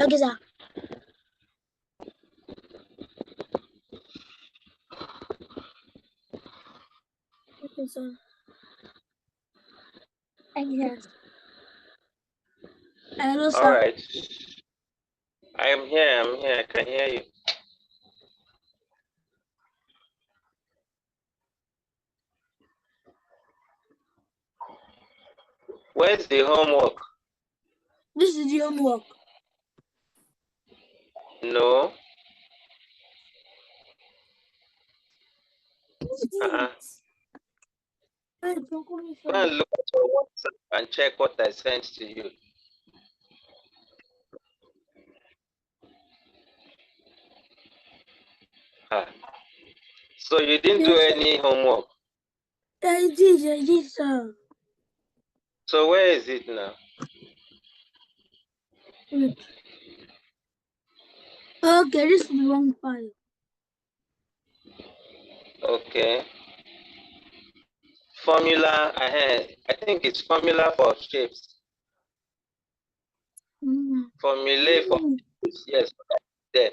Okay, sir. Okay, sir. Yes. Hello, All sir. right. I'm here. I can hear you. Where's the homework? This is the homework. No. Uh-uh. Go and look at your WhatsApp and check what I sent to you. Ah. So you didn't do any homework. I did, sir. So where is it now? Wait. Okay, this is the wrong file. Okay. Formula ahead. I think it's formula for shapes. Formulae for shapes. Yes. There.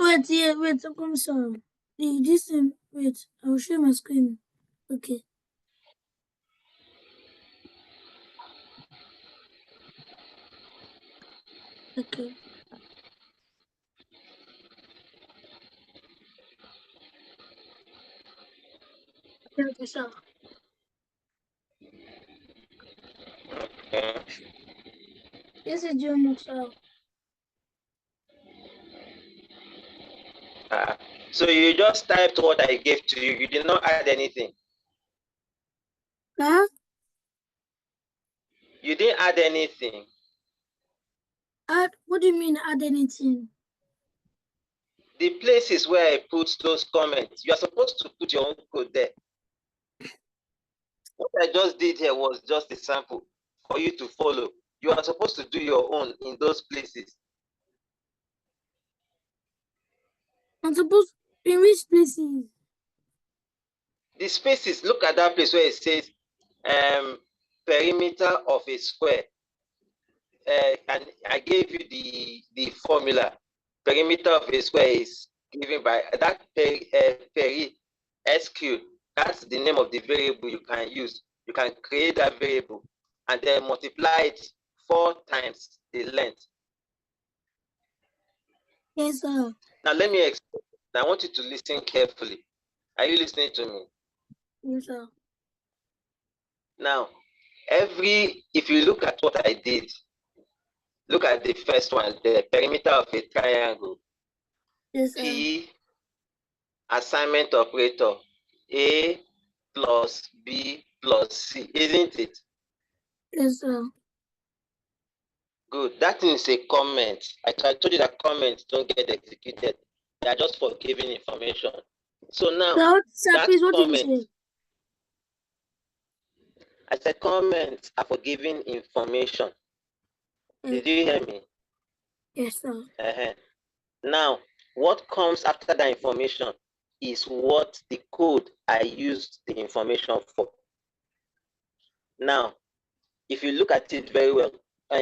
Wait, yeah, wait, I'm sorry. This thing, wait, I'll share my screen. Okay. Okay. Okay, sir. Okay. This is the homework, sir. Ah. So you just typed what I gave to you. You did not add anything. Huh? You didn't add anything. What do you mean add anything? The places where I put those comments, you are supposed to put your own code there. What I just did here was just a sample for you to follow. You are supposed to do your own in those places. I'm supposed in which places? The spaces, look at that place where it says perimeter of a square. And I gave you the formula. Perimeter of a square is given by that peri SQ. That's the name of the variable you can use. You can create that variable and then multiply it 4 times the length. Yes, sir. Now let me explain. I want you to listen carefully. Are you listening to me? Yes, sir. Now, if you look at what I did, look at the first one, the perimeter of a triangle. Yes, sir. P, assignment operator, A plus B plus C, isn't it? Yes, sir. Good. That is a comment. I told you that comments don't get executed. They are just for giving information. So now, Sir, please, what did you comment, say? I said comments are for giving information. Did you hear me? Yes, sir. Now, what comes after that information is what the code I used the information for. Now, if you look at it very well,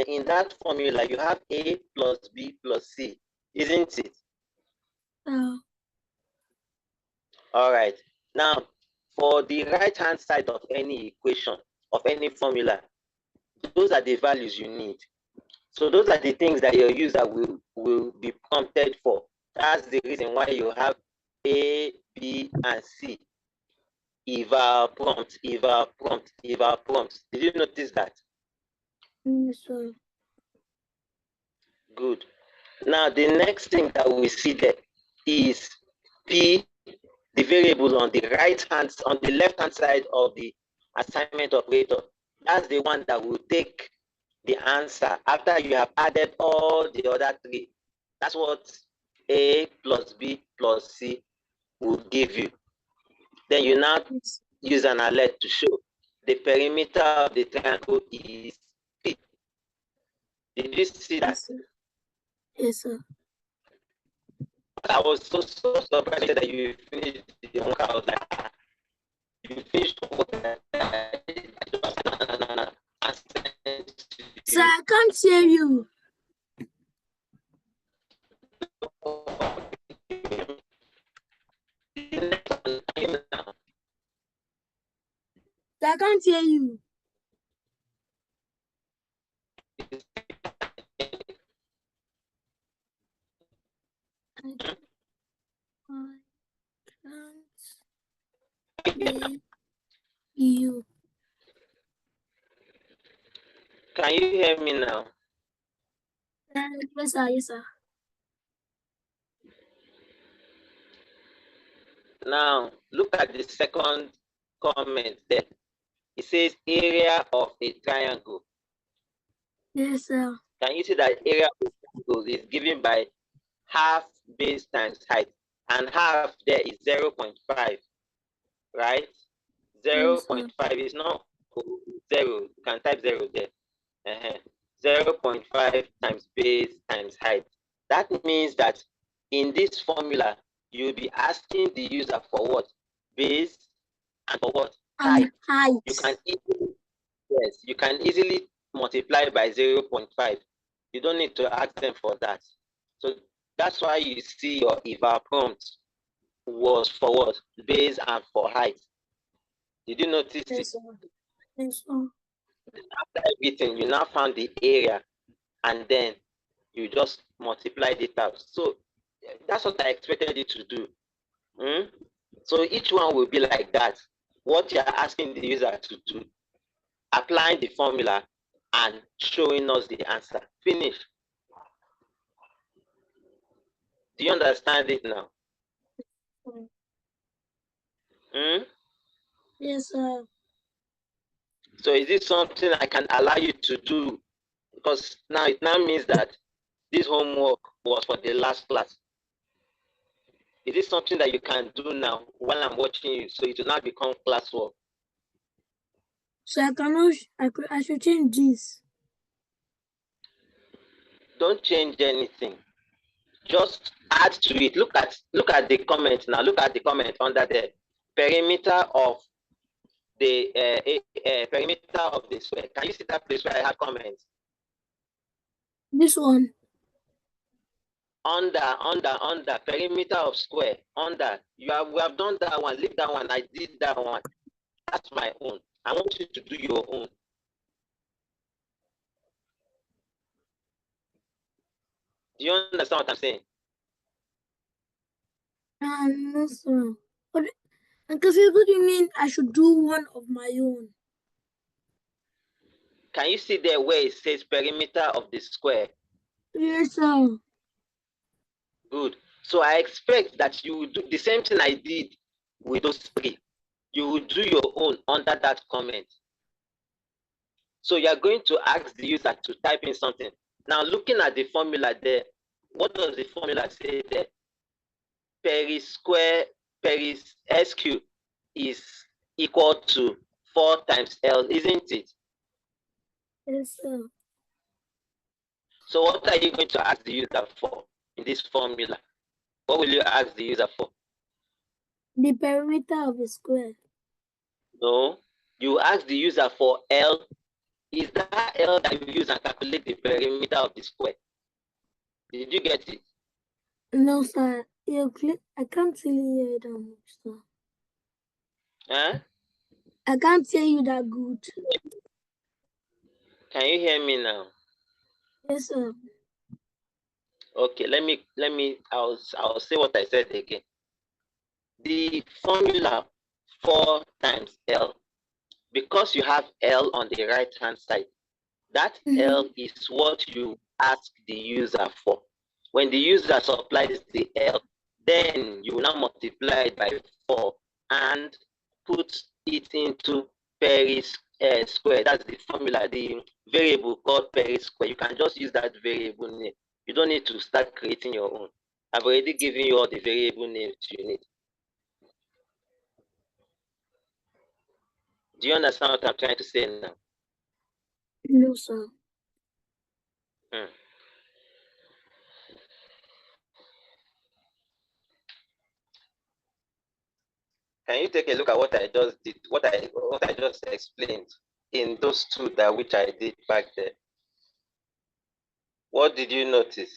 in that formula, you have A plus B plus C, isn't it? All right. Now, for the right-hand side of any equation, of any formula, those are the values you need. So those are the things that your user will be prompted for. That's the reason why you have A, B, and C. Eval prompt, eval prompt, eval prompt. Did you notice that? Yes, sir. Good. Now, the next thing that we see there is P, the variable on the left-hand side of the assignment operator. That's the one that will take the answer after you have added all the other three. That's what A plus B plus C will give you. Then you now use an alert to show the perimeter of the triangle is P. Did you see that? Yes, sir. I was so surprised that you finished the work. I was like, you finished the work. Sir, I can't hear you. can't hear you. I can't hear you. Can you hear me now? Yes, sir. Yes, sir. Now, look at the second comment there. It says area of a triangle. Yes, sir. Can you see that area of a triangle is given by half base times height? And half there is 0.5, right? 0.5 is not 0. You can type 0 there. 0.5 times base times height. That means that in this formula, you'll be asking the user for what? Base and for what? Height. You can easily, yes, you can easily multiply by 0.5. You don't need to ask them for that. So that's why you see your eval prompt was for what? Base and for height. Did you notice it? Yes, sir. Yes, sir. After everything, you now found the area and then you just multiplied it out. So that's what I expected you to do. So each one will be like that. What you're asking the user to do, applying the formula and showing us the answer. Finish. Do you understand it now? Yes, sir. So is this something I can allow you to do? Because now it now means that this homework was for the last class. Is this something that you can do now while I'm watching you, so it will now become classwork? So I should change this. Don't change anything. Just add to it. Look at the comment now. Look at the comment under the perimeter of the perimeter of the square. Can you see that place where I have comments? This one. Under perimeter of square. We have done that one. Leave that one. I did that one. That's my own. I want you to do your own. Do you understand what I'm saying? No, sir. Because what do you mean I should do one of my own? Can you see there where it says perimeter of the square? Yes, sir. Good. So I expect that you will do the same thing I did with those three. You will do your own under that comment. So you are going to ask the user to type in something. Now, looking at the formula there, what does the formula say there? Peris SQ is equal to 4 times L, isn't it? Yes, sir. So what are you going to ask the user for in this formula? What will you ask the user for? The perimeter of a square. No, you ask the user for L. Is that L that you use and calculate the perimeter of the square? Did you get it? No, sir. I can't really hear it that much, sir. Huh? I can't hear you that good. Can you hear me now? Yes, sir. Okay, I'll say what I said again. The formula 4 times L, because you have L on the right hand side, that L is what you ask the user for. When the user supplies the L, then you will now multiply it by 4 and put it into Paris square. That's the formula, the variable called Paris square. You can just use that variable name. You don't need to start creating your own. I've already given you all the variable names you need. Do you understand what I'm trying to say now? No, sir. Can you take a look at what I just did, what I just explained in those two that which I did back there? What did you notice?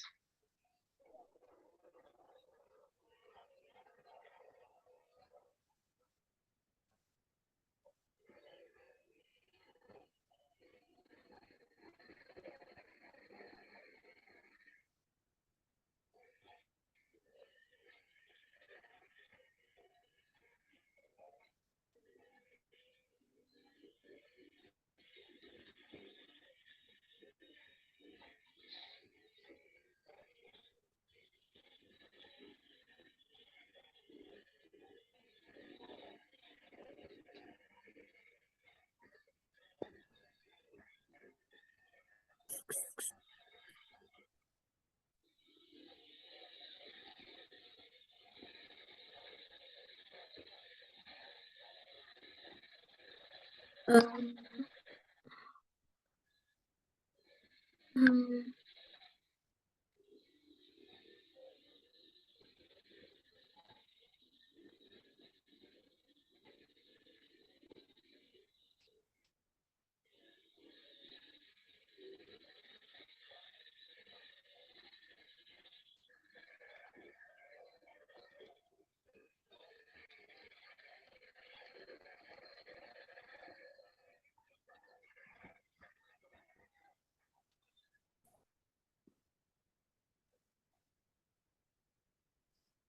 Um, um,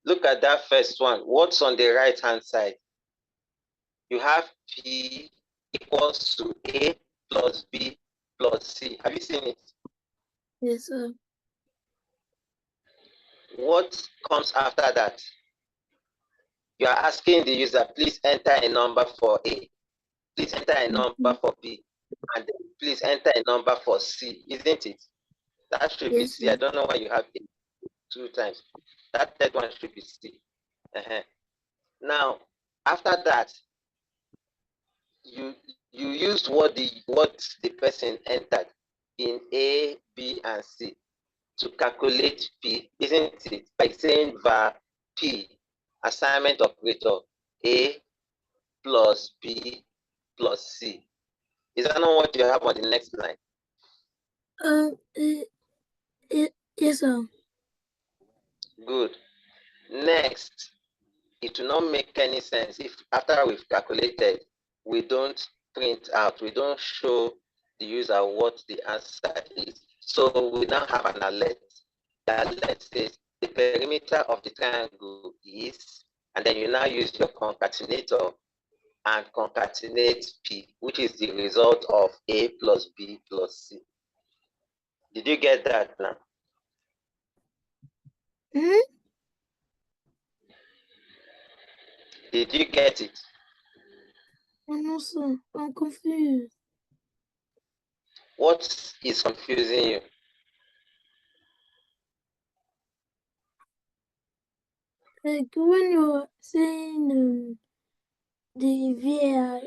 Look at that first one. What's on the right hand side? You have P equals to A plus B plus C. Have you seen it? yes, sir. What comes after that? You are asking the user, please enter a number for A, please enter a number for B, and then please enter a number for C, isn't it? That should be Yes, C. I sir. don't know why you have it 2 times. That third one should be C. Now, after that, you used what the person entered in A, B, and C to calculate P, isn't it? By saying var P, assignment operator A plus B plus C. Is that not what you have on the next line? Yes, sir. Good. Next, it will not make any sense if after we've calculated, we don't print out, we don't show the user what the answer is. So we now have an alert. The alert says the perimeter of the triangle is, and then you now use your concatenator and concatenate P, which is the result of A plus B plus C. Did you get that now? Did you get it? No, sir. I'm confused. What is confusing you? Like when you're saying the VAR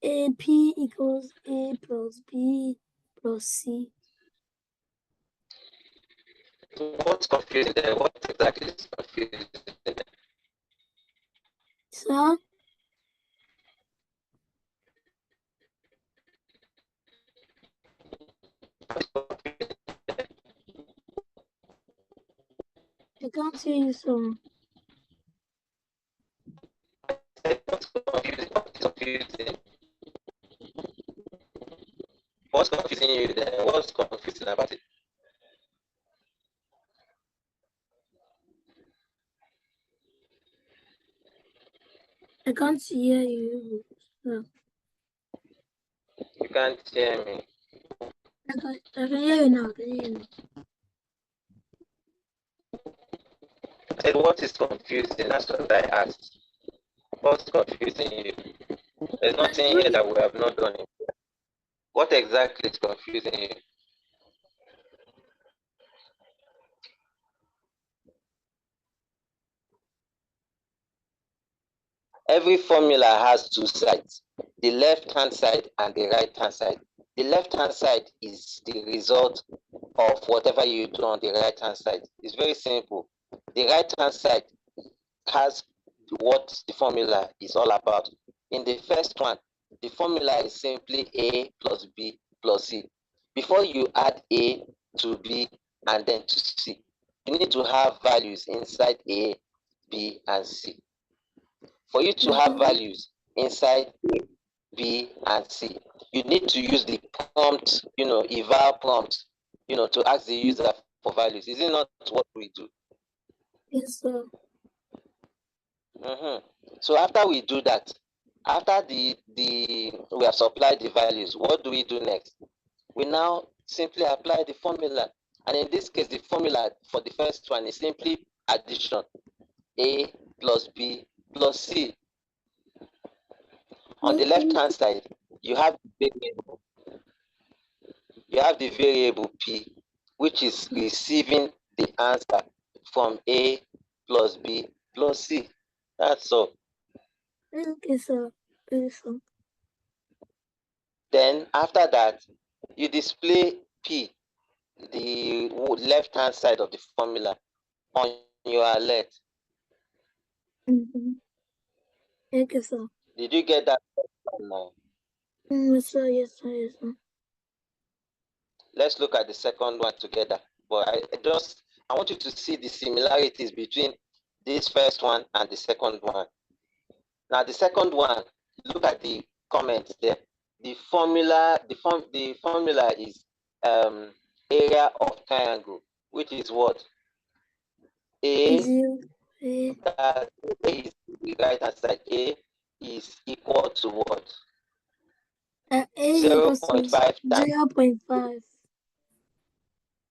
AP equals A plus B plus C. What's confusing there? What exactly is confusing? Sir? I can't hear you, sir. What's confusing? What's confusing? What's confusing you there? What's confusing about it? I can't hear you, sir. You can't hear me. I can hear you now. I can hear you now. I said, what is confusing? That's what I asked. What's confusing you? There's nothing here that we have not done. What exactly is confusing you? Every formula has 2 sides, the left-hand side and the right-hand side. The left-hand side is the result of whatever you do on the right-hand side. It's very simple. The right-hand side has what the formula is all about. In the first one, the formula is simply A plus B plus C. Before you add A to B and then to C, you need to have values inside A, B, and C. For you to have values inside A, B, and C, you need to use the prompt, eval prompt, to ask the user for values. Is it not what we do? Yes, sir. So after we do that, after we have supplied the values, what do we do next? We now simply apply the formula. And in this case, the formula for the first one is simply addition. A plus B plus C. On the left-hand side, you have the variable P, which is receiving the answer from A plus B plus C. That's all. Okay, sir. Okay, sir. Then after that, you display P, the left-hand side of the formula, on your alert. Okay, sir. Did you get that now? Yes, sir. Yes, sir. Yes, sir. Let's look at the second one together. But I want you to see the similarities between this first one and the second one. Now, the second one, look at the comments there. The formula is area of triangle, which is what? A, that A is the right hand side. A is equal to what? A 0.5 0.5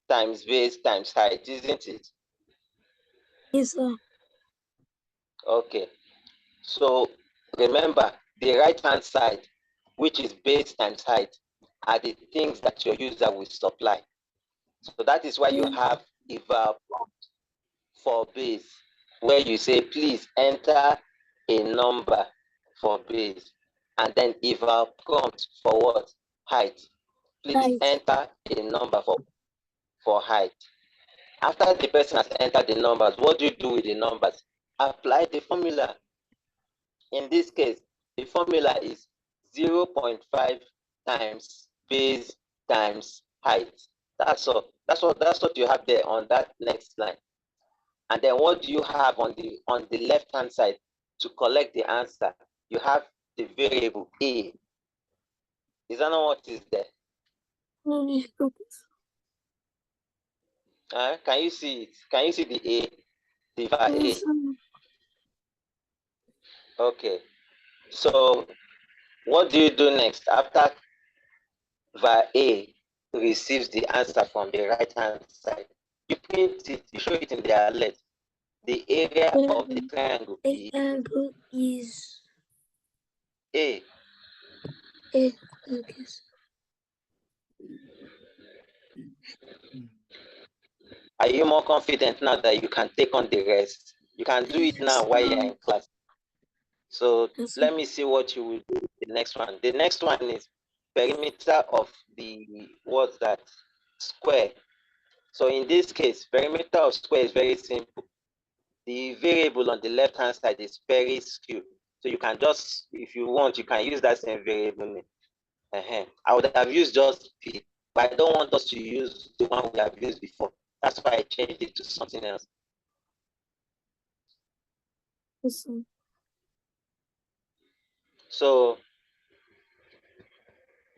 times base times height, isn't it? Yes, sir. Okay. So remember, the right hand side, which is base times height, are the things that your user will supply. So that is why you have eval prompt for base, where you say, please enter a number for base, and then eval prompt for what? Height. Please enter a number for height. After the person has entered the numbers, what do you do with the numbers? Apply the formula. In this case, the formula is 0.5 times base times height. That's all. That's what you have there on that next line. And then what do you have on the left-hand side to collect the answer? You have the variable A. Is that not what is there? Can you see it? Can you see the A? The var A. Okay. So what do you do next after var A receives the answer from the right-hand side? You print it, you show it in the alert. The area of the triangle is A. A. Okay. Are you more confident now that you can take on the rest? You can do it now while you're in class. So let me see what you will do with the next one. The next one is perimeter of the, what's that? Square. So in this case, perimeter of square is very simple. The variable on the left-hand side is very skewed. So you can just, if you want, you can use that same variable name. I would have used just P, but I don't want us to use the one we have used before. That's why I changed it to something else. So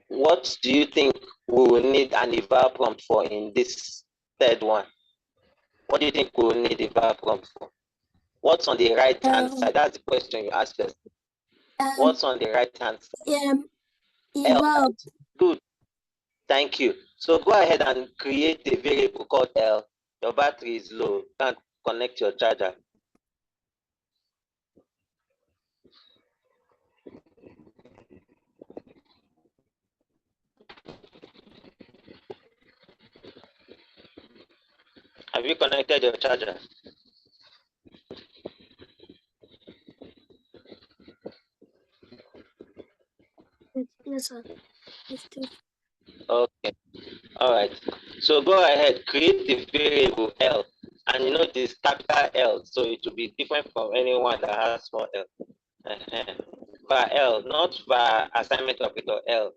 what do you think we will need an eval prompt for in this third one? What do you think we will need eval prompt for? What's on the right hand side? That's the question you asked us. What's on the right hand side? Eval. Good. Thank you. So go ahead and create a variable called L. Your battery is low. You can't connect your charger. Have you connected your charger? Yes, sir. Okay. All right. So go ahead, create the variable L. And you know this capital L, so it will be different from anyone that has small L. Var L, not var assignment operator L.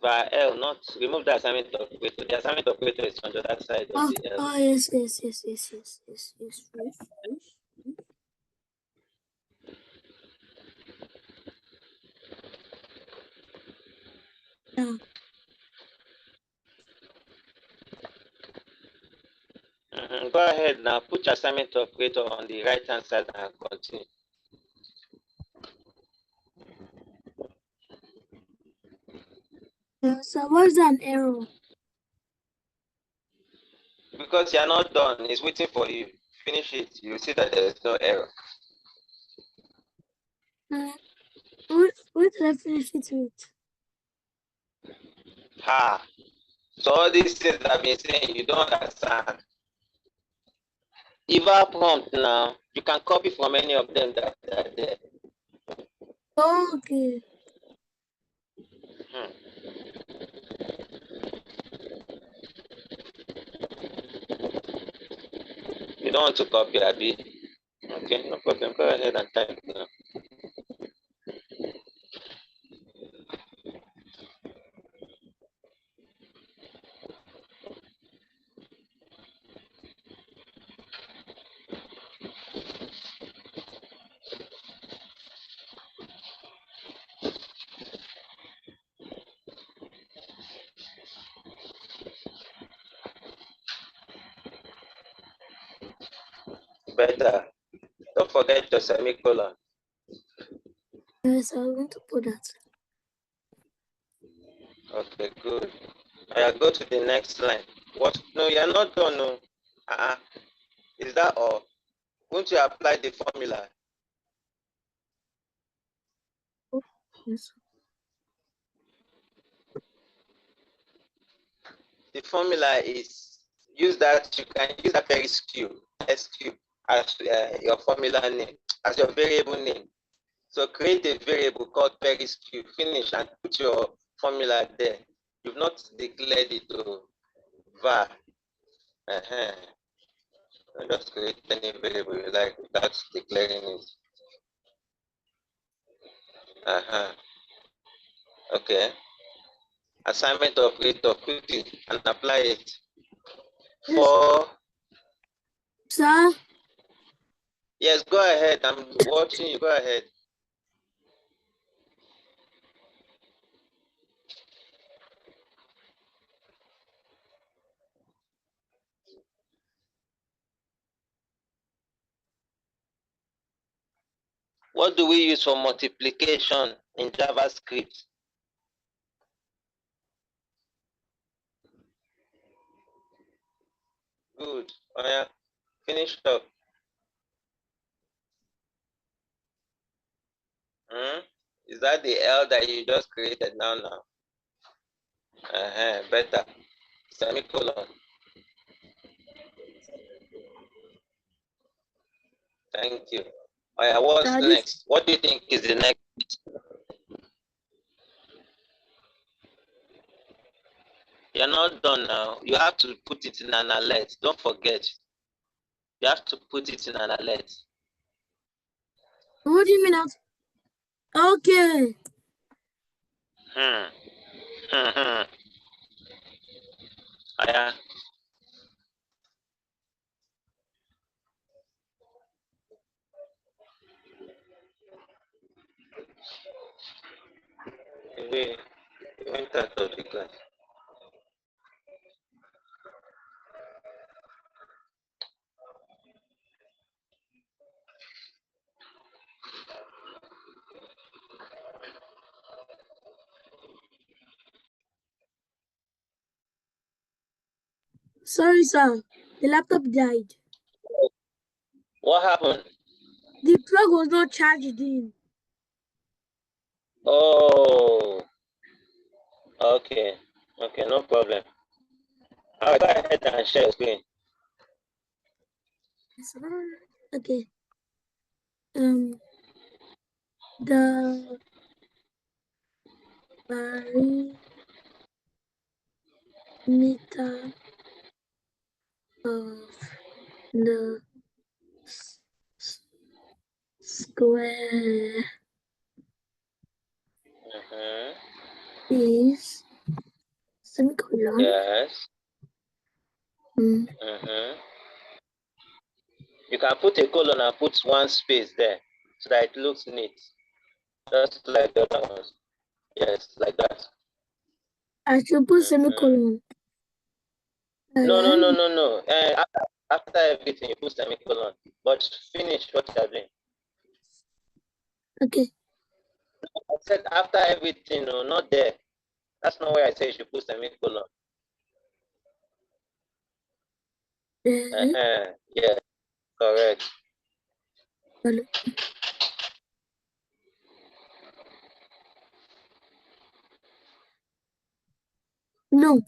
Var L, not remove the assignment operator. The assignment operator is on the other side of the L. Oh, yes. Yeah. Go ahead now, put your assignment operator on the right hand side and continue. So what's an error? because you're not done. It's waiting for you. Finish it. You see that there's no error. What did I finish it with? So all these things I've been saying, you don't understand. Eval prompt now, you can copy from any of them that are there. Okay. You don't want to copy, Abby? Okay, no problem. Go ahead and type now. Better. Don't forget your semicolon. Yes, I want to put that. Okay, good. I go to the next line. What? No, you're not done. No. Is that all? Won't you apply the formula? Oh, yes. The formula is use that. You can use that very SQ as your formula name, as your variable name. So create a variable called perisq, finish and put your formula there. You've not declared it to var. Just create any variable you like without declaring it. Okay. Assignment operator, quickly and apply it. For Sir? yes, go ahead. I'm watching you. Go ahead. What do we use for multiplication in JavaScript? Good. Oh, yeah. Finish up. Is that the L that you just created now? Better. Semicolon. Thank you. Oh, yeah, what's next? What do you think is the next? You're not done now. You have to put it in an alert. Don't forget. You have to put it in an alert. What do you mean? Okay. Yeah. We went out of the class. Sorry, sir. The laptop died. What happened? The plug was not charged in. Oh. Okay. Okay, no problem. I'll go ahead and share screen. Okay. The perimeter of the square is semicolon. Yes. You can put a colon and put one space there so that it looks neat. Just like the other ones. Yes, like that. I should put semicolon. No. After everything, you put semicolon. But finish what you are doing. Okay. I said after everything, no, not there. That's not where I say you should put semicolon. Yeah, correct. No.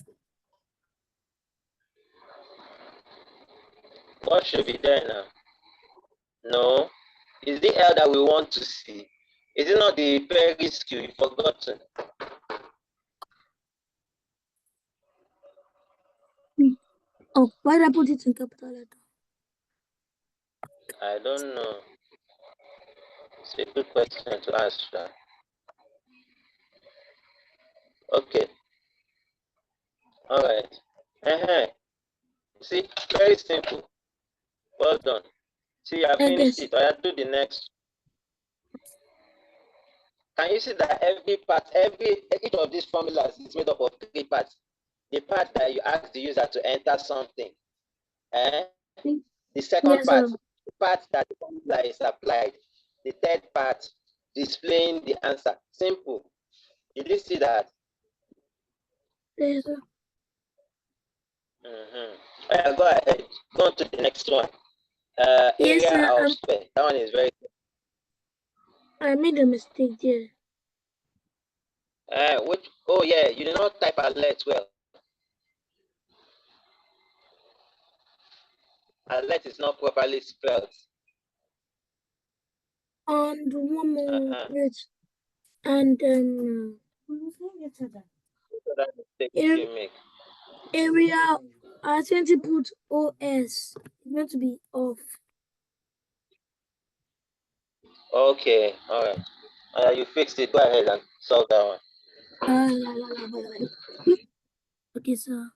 What should be there now? No. Is the L that we want to see? Is it not the periscue? You've forgotten. Oh, why did I put it in capital letter? I don't know. It's a good question to ask. Okay. All right. See, very simple. Well done. See, I finished it. I do the next. Can you see that each of these formulas is made up of 3 parts? The part that you ask the user to enter something. The second part, the part that the formula is applied. The third part, displaying the answer. Simple. Did you see that? Yes, sir. Go ahead. Go on to the next one. Area of square. That one is very good. I made a mistake there. Oh yeah, you did not type alert well. Alert is not properly spelled. And one more bit. And area, I tend to put OS. It's meant to be off. Okay, all right. You fixed it. Go ahead and solve that one. Okay, so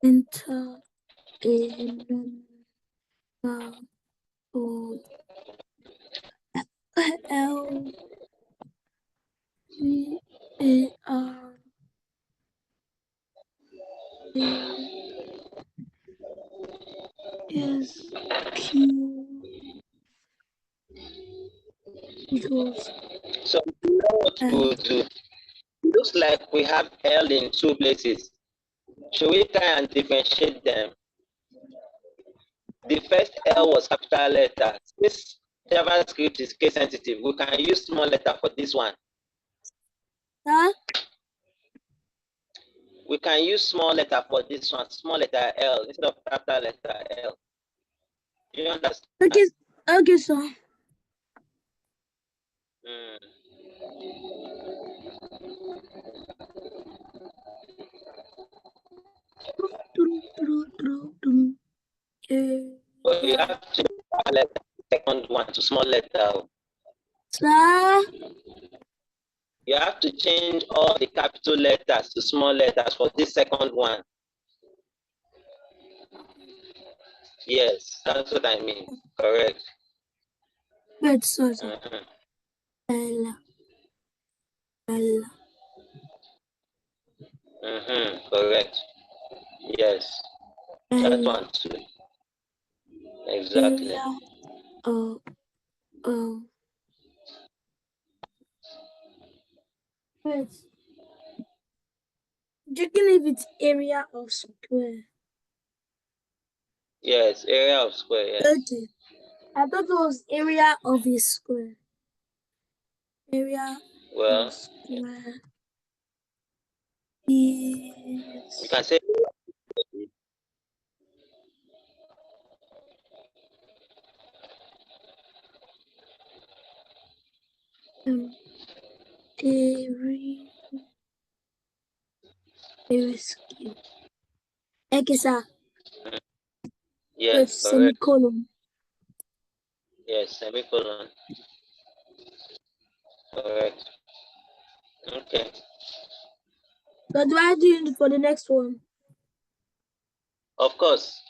enter O L V A R A S Q equals. So you know what we'll do? Looks like we have L in 2 places. Should we try and differentiate them? The first L was capital letter. This JavaScript is case sensitive. We can use small letter for this one. Huh? We can use small letter for this one, small letter L instead of capital letter L. Do you understand? Okay, sir. But you have to let the second one to small letter. Sir? You have to change all the capital letters to small letters for this second one. Yes, that's what I mean. Correct. Good, sir. L. Correct. Yes. That one too. Exactly. Wait. Checking if it's area of square. Yes, area of square, yes. Okay. I thought it was area of a square. Area of square is... You can say Okay, sir. yes, semicolon. Yes, semicolon. Correct. Okay. But do I do it for the next one? Of course.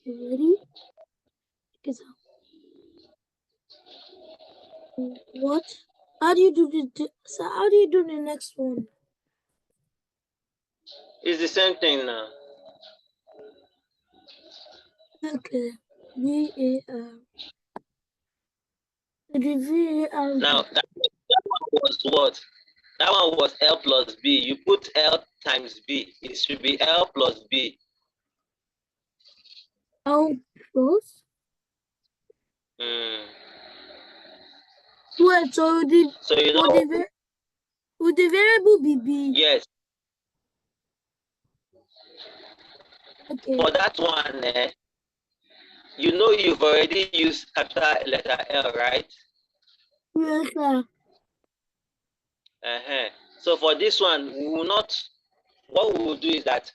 Ready? Okay, so what? How do you do the next one? It's the same thing now. Okay. VAR. The VAR. Now that one was what? That one was L plus B. You put L times B. It should be L plus B. L plus. Mm. Wait, so the So you would know, the variable be B? yes, Okay. for that one, you know you've already used capital letter L, right? Yes, sir. So for this one, we will not, what we will do is that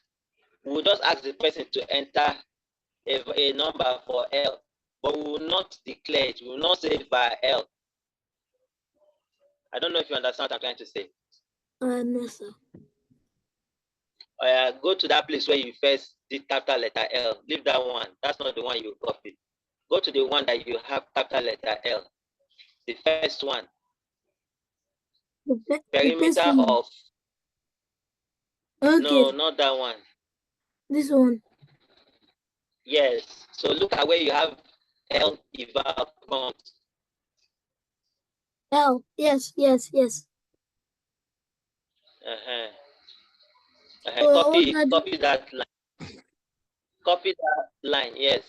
we will just ask the person to enter a number for L, but we will not declare it. We will not say it by L. I don't know if you understand what I'm trying to say. No, sir. Go to that place where you first did capital letter L. Leave that one. That's not the one you copy. Go to the one that you have capital letter L. The first one. The Perimeter first one. of. Okay. No, not that one. This one. Yes. So look at where you have L eval prompt. L. Yes. Copy What it. that? Copy that line. Copy that line. Yes.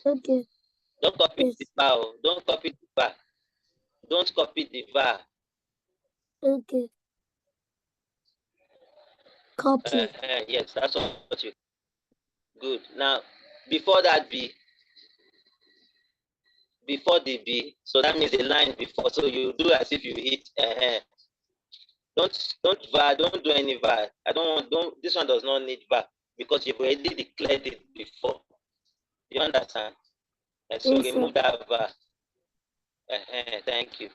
Okay. Don't copy Yes. the var. Don't copy the var. Don't copy the var. Okay. Copy. Yes, that's what you. Good. Now, before that B, before the B, so that means the line before. So you do as if you hit. Don't var. Don't do any var. I don't want. Don't. This one does not need var because you've already declared it before. You understand? And so Yes, sir. remove that var. Thank you.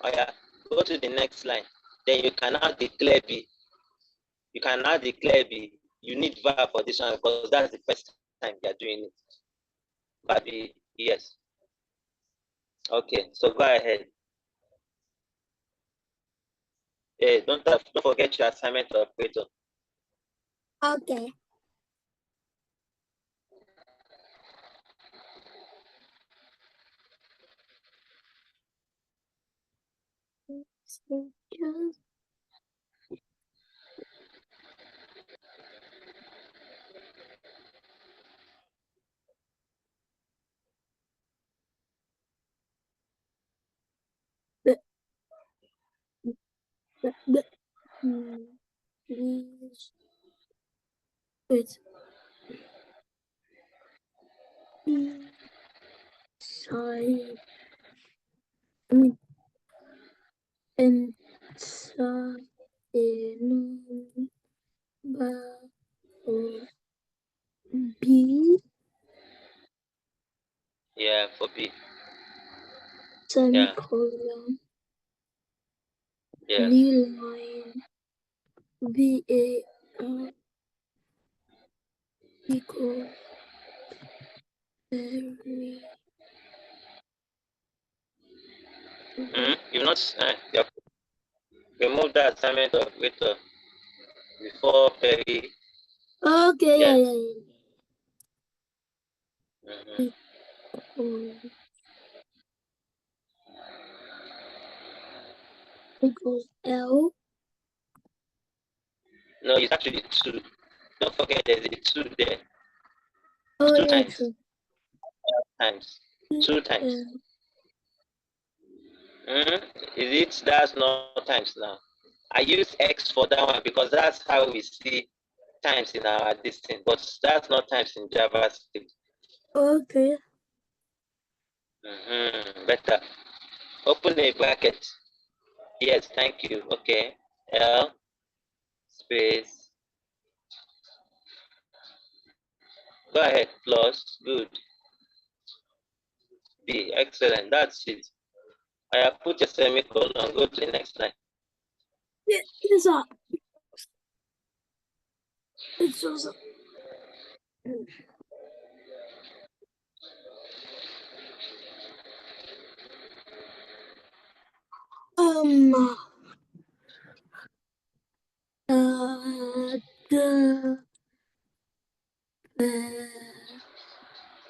Oh yeah. Go to the next line. Then you cannot declare B. You cannot declare B. You need var for this one because that's the first time you're doing it. Var B, yes. Okay, so go ahead. Don't forget your assignment operator. Okay. Please wait. Inside. I mean, inside a number of B. Yeah, for B. Semicolon. Yeah. New line. VAR equals every. You not. Remove that assignment operator before very. Okay, Yeah. Equals L. No, it's actually 2. Don't forget there's a 2 there. Oh, 2 yeah, times. true. Times. 2 times. Is it? That's not times now. I use X for that one because that's how we see times in our distance, but that's not times in JavaScript. Okay. Better. Open a bracket. Yes, thank you. Okay. L space. Go ahead. Plus. Good. B. Excellent. That's it. I have put a semicolon. Go to the next line. Yes, sir. It's also. The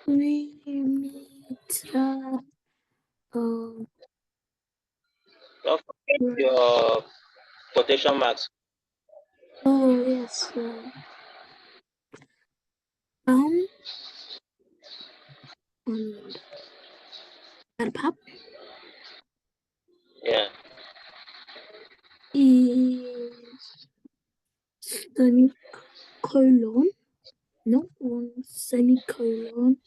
perimeter of Don't forget your quotation marks. oh yes, and pop Yeah. is semicolon, not one semicolon.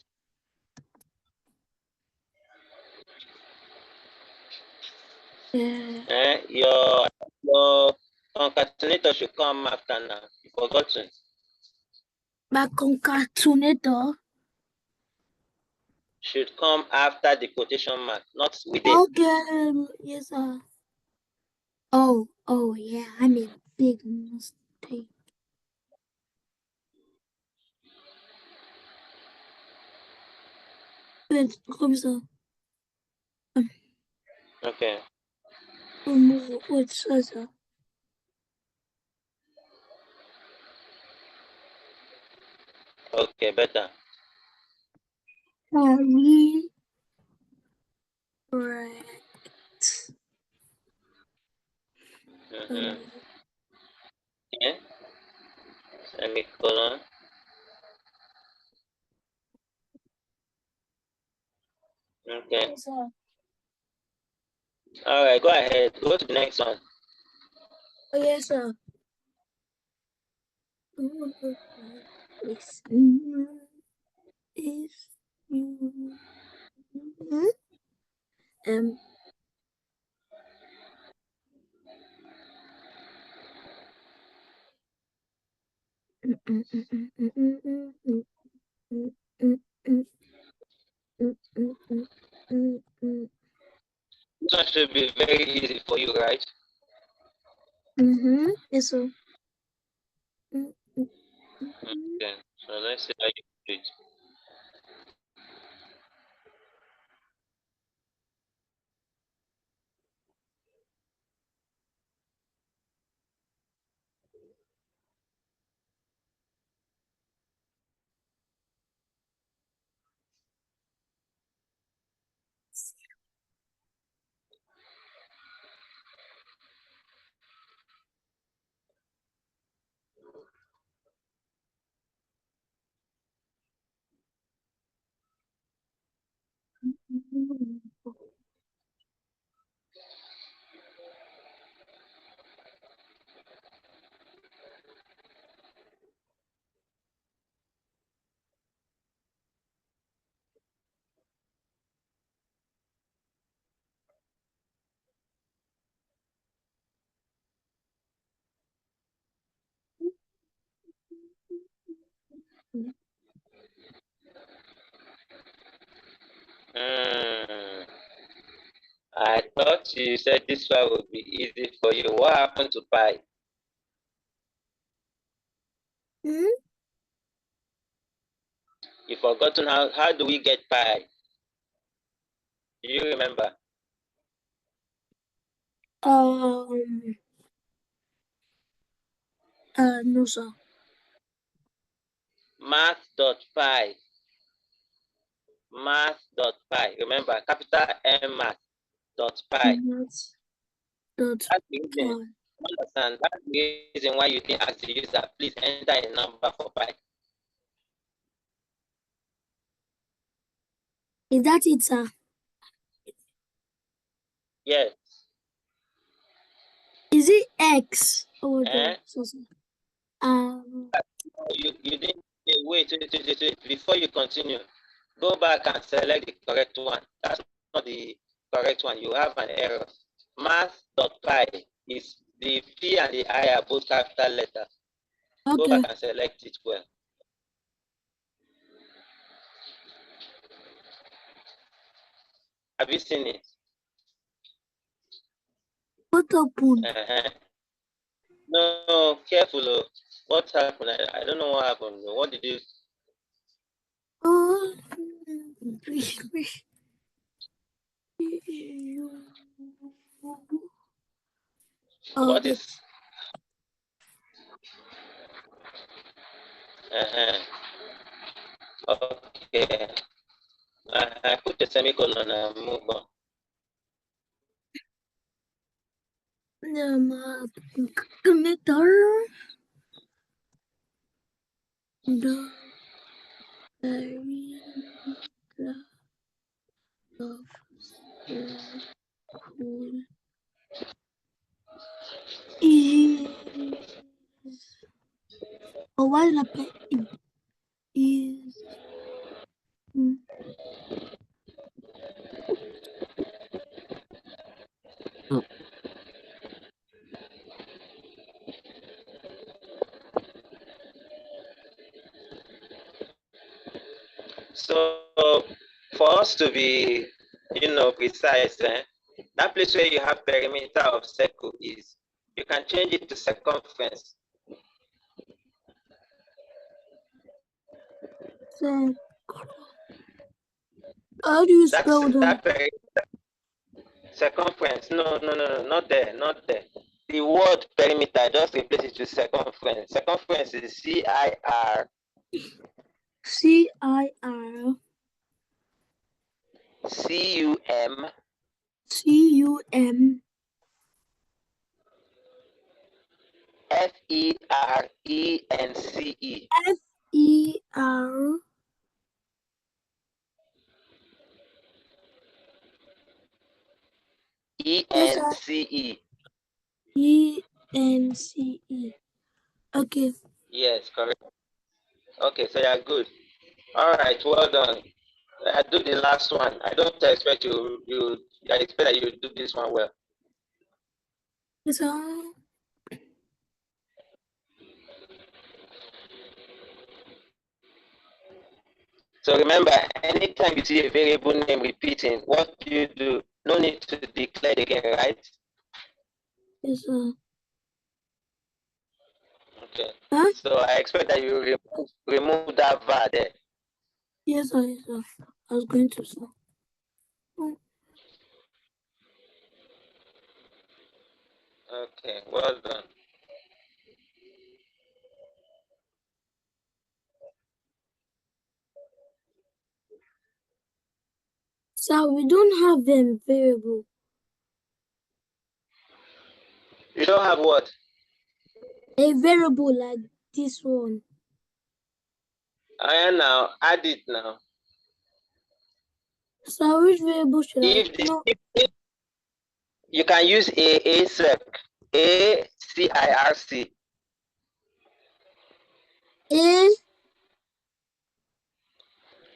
Your concatenator should come after now. You forgot to. My concatenator. Should come after the quotation mark, not within. Okay, yes, sir. Oh, yeah, I made a big mistake. Wait, sir. Okay. Wait, sir. Okay, better. Correct. Yeah. Semicolon. Okay. Yes, sir. All right, go ahead. Go to the next one. Oh, yes, sir. Listen, if you This one should be very easy for you, right? yes, sir. Okay. So let's see how you do it. I thought you said this one would be easy for you. What happened to pi? You forgotten how do we get pi? Do you remember? No, sir. Math.pi. Math.pi. Remember, capital M math.pi. That's That's the reason. Understand? That's the reason why you didn't ask the user, please enter a number for pi. Is that it, sir? Yes. Is it X? Oh, Eh? so. You didn't wait. Before you continue, go back and select the correct one. That's not the correct one. You have an error. Math.pi is the P and the I are both capital letters. Okay. Go back and select it well. Have you seen it? What happened? No, careful. What happened? I don't know what happened. What did you Oh, What okay. is okay? Put a semicolon and move on. Connector. The very of school is a while is So for us to be, precise, that place where you have perimeter of circle is, you can change it to circumference. how do you That's spell that? circumference. No, not there, not there. The word perimeter, just replace it to circumference. Circumference is CIR. CIR CUM CUM FERENCE. FER ENCE. SIENCE. Okay. Yes, correct. Okay, so you're good. All right, well done. I do the last one. I don't expect I expect that you do this one well. So So remember, anytime you see a variable name repeating, what do? No need to declare it again, right? yes, Okay. huh? So I expect that you remove that var there. Yes, I was going to say. Okay, well done. So we don't have them variable. You don't have what? A variable like this one. I am now. Add it now. So which variable should I no If you can use a circ, ACIRC. A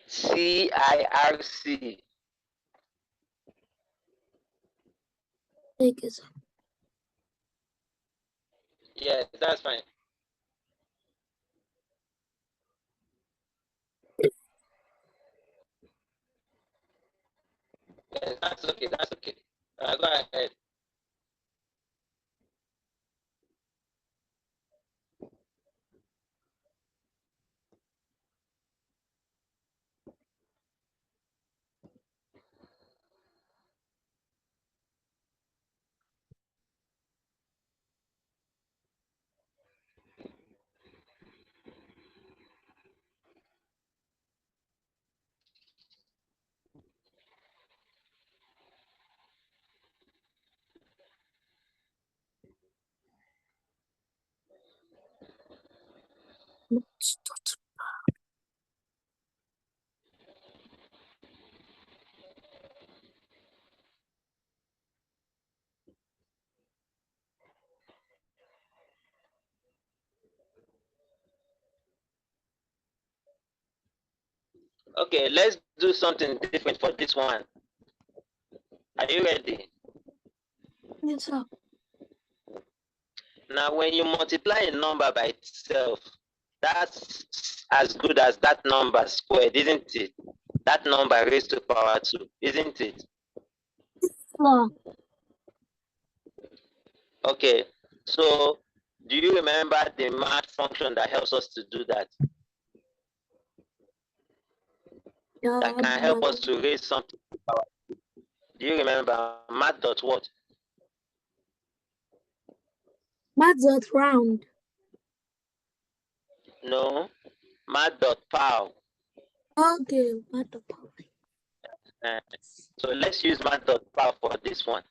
CIRC. take it. Yes, that's fine. Yes, that's okay. That's okay. Go ahead. Okay, let's do something different for this one. Are you ready? Yes, sir. Now, when you multiply a number by itself, that's as good as that number squared, isn't it? That number raised to power 2, isn't it? Sir. Okay, so do you remember the math function that helps us to do that? that can help us to raise something to power 2. Do you remember math dot what? Math dot round. No, math dot power. Okay, math dot power. So let's use math dot power for this one.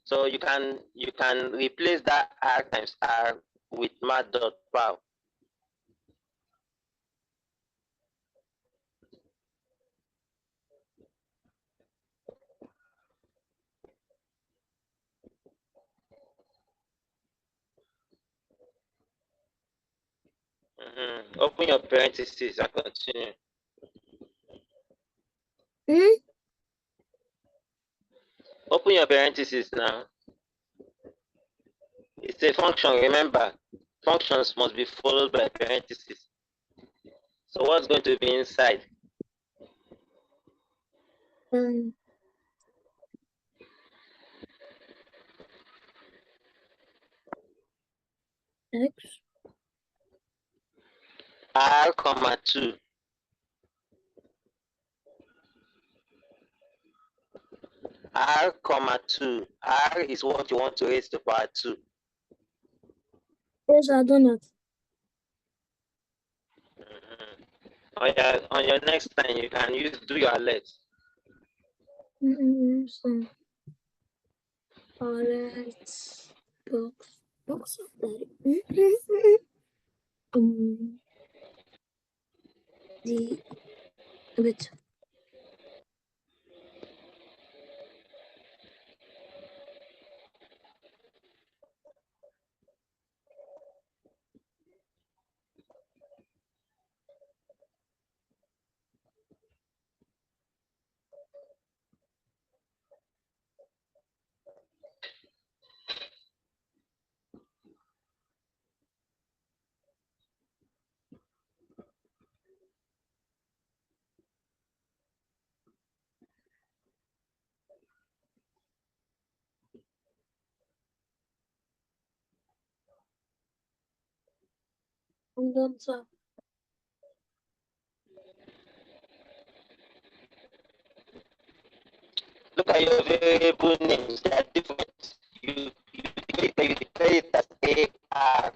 So you can replace that r times r with math dot power. Open your parentheses and continue. Open your parentheses now. It's a function, remember. Functions must be followed by parentheses. So what's going to be inside? X. R, comma 2. R, comma 2. R is what you want to raise to power 2. Yes, I do not. On your next line, you can do your letters. So, alright, box of that. The bit. And then so. Look at your variable names. They are different. You declare it as A, R.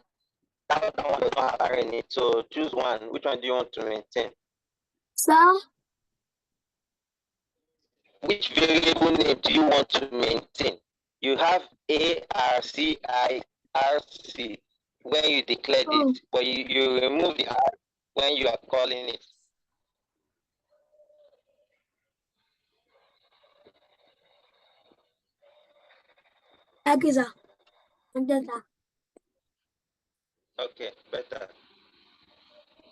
That one does not have R in it. So choose one. Which one do you want to maintain? Sir? Which variable name do you want to maintain? You have A, R, C, I, R, C when you declared it, but you remove the R when you are calling it. Okay, sir. And then that. Okay, better.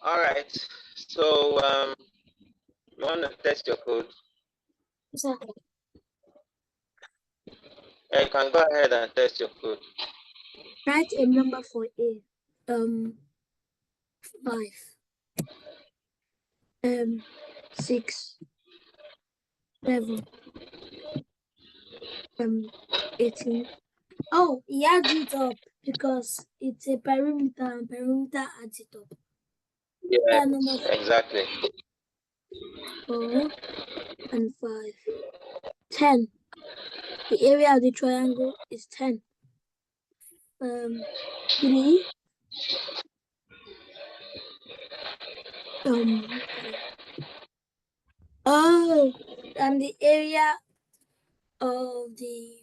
All right. So you want to test your code? Sir. Yeah, you can go ahead and test your code. Write a number for A. 5. 6. 7. 18. Oh, he adds it up because it's a perimeter and perimeter adds it up. Yeah, Number exactly. 4 and 5. 10. The area of the triangle is 10. 3. Oh, and the area of the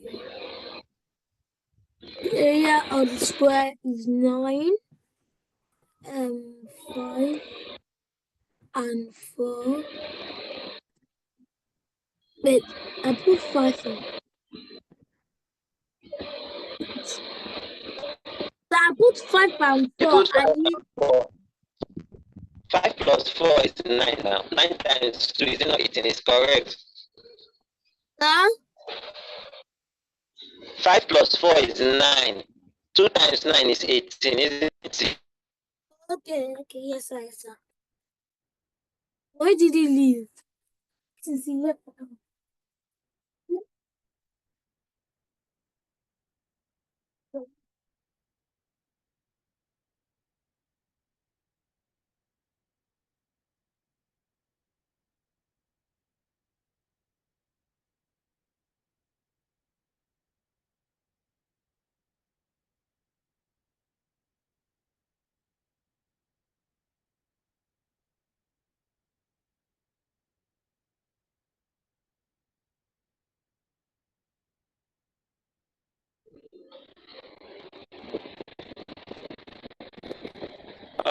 square is 9. 5 and 4. Wait, I put 5 on. So I put 5 and 4. I need 4. 5 plus 4 is 9 now. 9 times 2 is not 18, it's correct. 5 plus 4 is 9. 2 times 9 is 18, isn't it? Okay, yes, sir. Why did he leave? Since he left.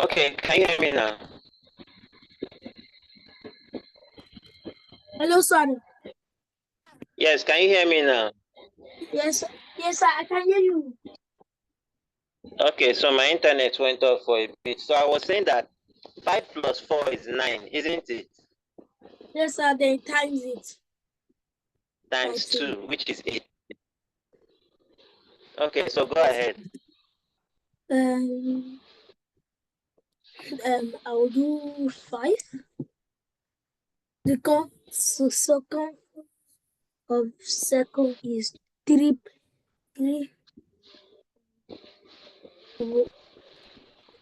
Okay, can you hear me now? Hello, sir. Yes, can you hear me now? Yes, yes, sir, I can hear you. Okay, so my internet went off for a bit. So I was saying that 5 plus 4 is 9, isn't it? Yes, sir, then times it. Times 2, which is 8. Okay, so go ahead. I'll do 5. The circle of circle is 3,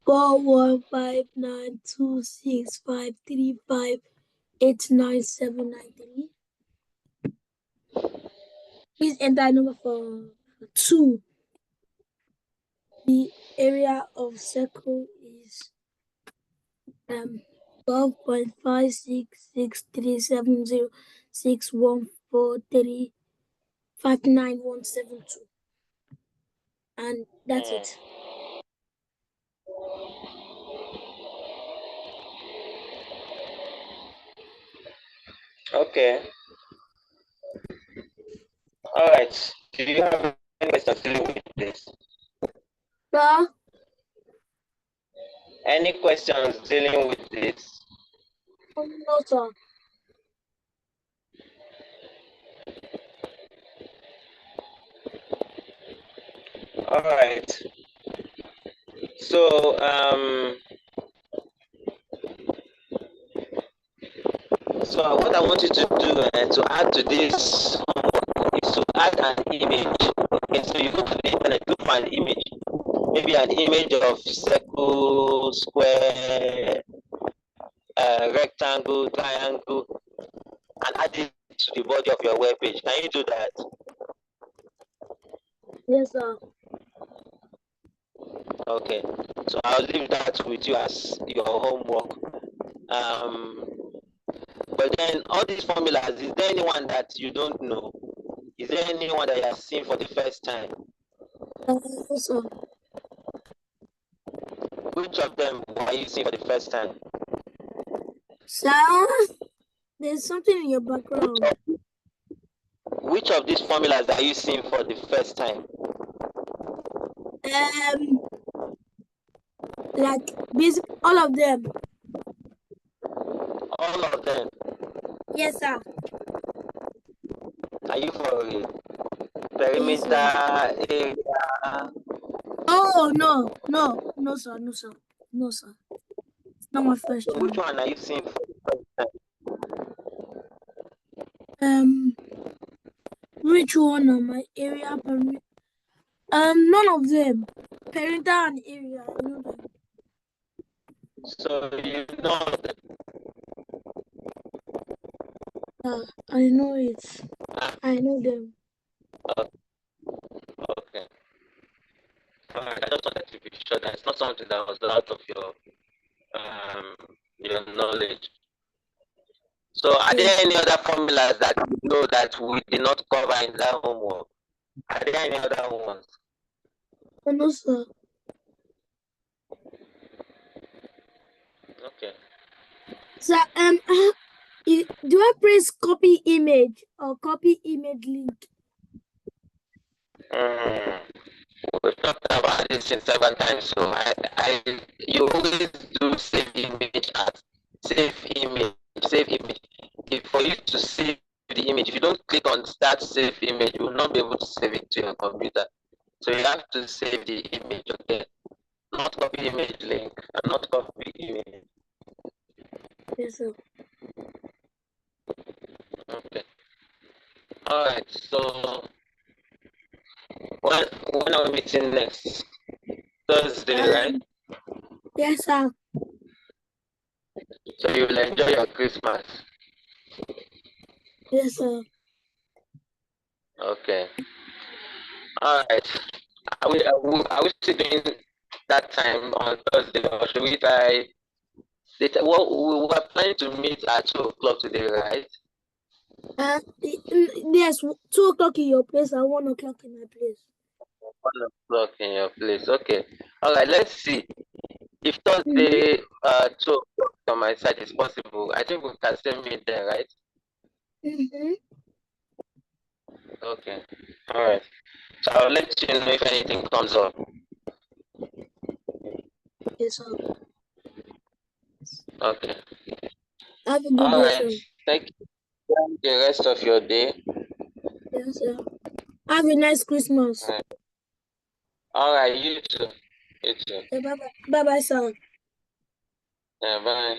4, 1, 5, 9, 2, 6, 5, 3, 5, 8, 9, 7, 9, 3. Please enter number for 2. The area of circle is 12.5663706143597172, and that's it. Okay. All right. Do you have any questions dealing with this? Sir? Any questions dealing with this? No, sir. All right. So what I want you to do to add to this is to add an image. Okay, so you go to the internet, look for an image, maybe an image of circle, square, rectangle, triangle, and add it to the body of your web page. Can you do that? Yes, sir. Okay, so I'll leave that with you as your homework. But then all these formulas, is there anyone that you don't know? Is there anyone that you have seen for the first time? Yes, sir. Which of them are you seeing for the first time? Sir, there's something in your background. Which of these formulas are you seeing for the first time? Like basic, all of them. All of them. Yes, sir. Are you for real? Yes, Perimeter, sir. area. Oh, no, sir, no, sir, no, sir. It's not my first So which time. one are you seeing for the first time? Which one on my area? None of them. Perimeter and area, I know them. So you know them. I know it. I know them. Okay. All right. I just wanted to be sure that it's not something that was out of your knowledge. So are there Yes. any other formulas that you know that we did not cover in that homework? Are there any other ones? Oh, no, sir. Okay. Sir, do I press copy image or copy image link? We've talked about this in several times, so you always do save image as save image. For you to save the image, if you don't click on start save image, you will not be able to save it to your computer. So you have to save the image, okay? Not copy image link, and not copy image. Yes, sir. Okay. All right. So when are we meeting next? Thursday, right? Yes, sir. So you will enjoy your Christmas. Yes, sir. Okay. All right. Are we still doing that time on Thursday, or should we try? Well, we were planning to meet at 2 o'clock today, right? Yes, 2 o'clock in your place and 1 o'clock in my place. 1 o'clock in your place. Okay. All right. Let's see. If Thursday 2 o'clock on my side is possible, I think we can still meet there, right? Okay. All right. So I'll let you know if anything comes up. Yes, sir. Okay. Have a good All day, right. sir. Thank you. Enjoy the rest of your day. Yes, sir. Have a nice Christmas. All right. You too. You too. Bye bye. Bye bye, sir. Yeah. Bye.